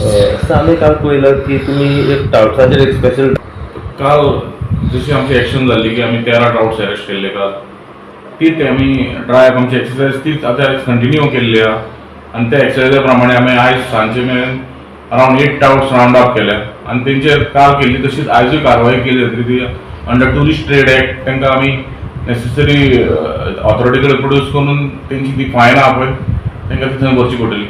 असं आम्ही काल पळयलं की तुम्ही एक टावट्साचेर एक स्पेशल काल जशी आमची ॲक्शन झाली की आम्ही 13 टाउट्स अरेस्ट केले काल. तीच आम्ही ड्रायव्ह आमची एक्सरसाइज तीच आता कंटिन्यू केल्ली आहा आणि त्या एक्सरसाइजा प्रमाणे आम्ही आयज सांजे मेरेन अरावंड 8 टाउट्स राउंड अप केल्या आणि तेंचेर काल केल्ली तशीच आयजूय कारवाई केली जातली ती अंडर टुरिस्ट ट्रेड एक्ट तांकां आमी नेसेसरी ऑथॉरिटी कडेन प्रोड्यूस करून तेंची ती फायन आहा पळय तांकां ती थंय भरची पडटली.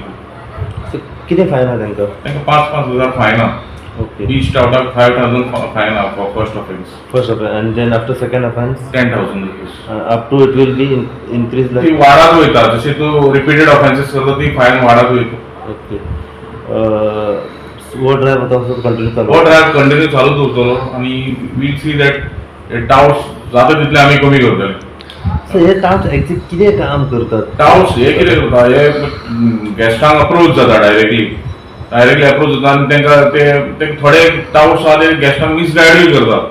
कितें फायन आहा तांकां? तांकां 5,000 फायन आहा. ओके. ईच टाउटाक 5,000 फायन आहा for first offence. First of and then after second offence 10,000 rupees. Up to it will be increase ती लायक. वाढत वयता जशी तूं रिपीटेड ऑफेन्सेस करता ती फायन वाढत वयता. ओके. वो ड्रायव्ह आता असो कंटिन्यू हो चालू. ड्रायव्ह कंटिन्यू चालूच उरतलो आणि वील सी दॅट टाउट्स जाता तितले आमी कमी करतले. सो हे टावट्स एक्झॅक्ट कितें काम करतात? टाउट्स हे कितें करता हे गॅस्टांक अप्रोच जाता डायरेक्टली अप्रोच जाता आनी ते थोडे टाउट्स आहा ते गॅस्टांक मिसगायडूय करतात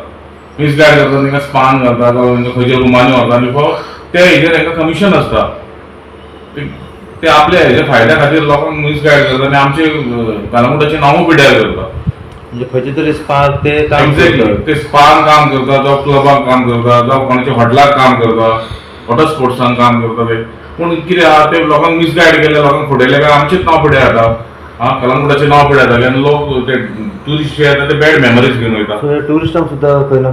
तांकां स्पान घालता तांकां खंयच्या रुमांनी व्हरता आनी ते हेजेर तांकां कमिशन आसता. ते आपल्या हेच्या फायद्या खातीर लोकांक मिसगायड करता आनी आमचे कलंगुटाचें नांवूय पिड्यार करता. म्हणजे खंयचे तरी स्पार्क ते काम एक्झॅक्टली करतात. ते स्पान काम करता जावं क्लबाक काम करता जावं कोणाच्या हॉटेलाक काम करता वॉटर स्पोर्ट्सांक काम करता ते. पूण कितें आहा ते लोकांक मिसगायड केले लोकांक फुडयले काय आमचेच नांव पिड्यार जाता. कलंगुटाचें नांव पिड्यार जाता आनी लोक ते ट्युरिस्ट जे येता ते बॅड मेमरीज घेवन वयता. सो टुरिस्टांक सुद्दां खंय ना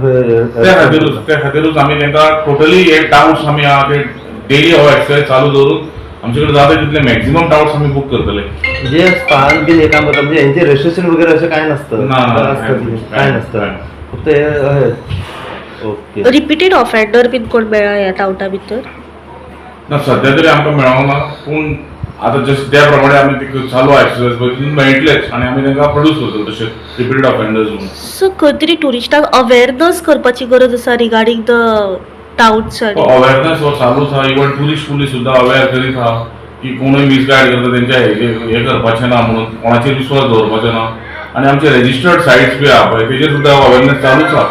त्या खातीरूच आमी तांकां टोटली हे टाउट्स आमी आहा ते डेली हो एक्सरसाइज चालू दवरून आमचे कडेन जाता तितले मॅक्झिमम टाउट्स आमी बूक करतले. जे स्पार्क बीन हे काम करतात म्हणजे यांचे रेजिस्ट्रेशन वगैरे असं काय नसतं? ना, काय नसतं काय. फक्त हे आहे. ओके. रिपीटेड ऑफेंडर बीन कोण मेळ्ळा ह्या टावटा भितर? ना सध्या तरी आमकां मेळोंक ना पूण आतां जस्ट त्या प्रमाणे आमी ती चालू आहा एक्सरसाइज पळय तितून मेळटलेच आनी आमी तांकां प्रोड्यूस करतले तशे रिपीटेड ऑफेंडर्स म्हणून. सो खंय तरी टुरिस्टांक अवेअरनेस करपाची गरज आसा रिगार्डिंग द टाउट्स आनी अवेअरनेस हो चालूच आहा. इवन टुरिस्ट पुलीस सुद्दां अवेअर करीत आहा की कोणूय मिसगायड करता तेंच्या हे करपाचें ना म्हणून कोणाचेर विश्वास दवरपाचो ना. आनी आमचे रेजिस्टर्ड सायट्स बी आहा पळय तेजेर सुद्दां अवेअरनेस चालूच आहा.